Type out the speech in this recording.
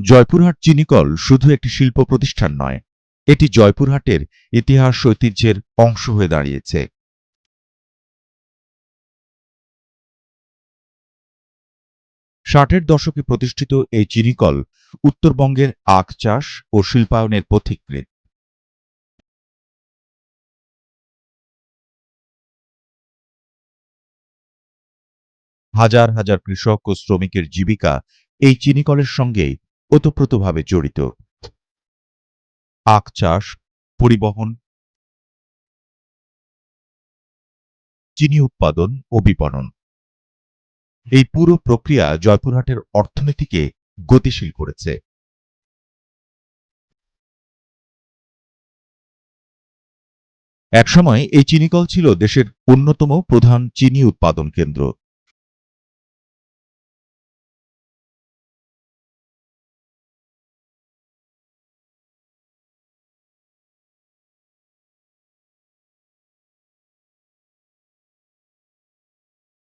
জয়পুরহাট চিনিকল শুধু একটি শিল্প প্রতিষ্ঠান নয়, এটি জয়পুরহাটের ইতিহাস ঐতিহ্যের অংশ হয়ে দাঁড়িয়েছে। 60-এর দশকে প্রতিষ্ঠিত এই চিনিকল উত্তরবঙ্গের আখ চাষ ও শিল্পায়নের পথিকৃৎ। হাজার হাজার কৃষক ও শ্রমিকের জীবিকা এই চিনিকলের সঙ্গেই ওতপ্রোতভাবে জড়িত। আখ চাষ, পরিবহন, চিনি উৎপাদন ও বিপণন, এই পুরো প্রক্রিয়া জয়পুরহাটের অর্থনীতিকে গতিশীল করেছে। একসময় এই চিনিকল ছিল দেশের অন্যতম প্রধান চিনি উৎপাদন কেন্দ্র।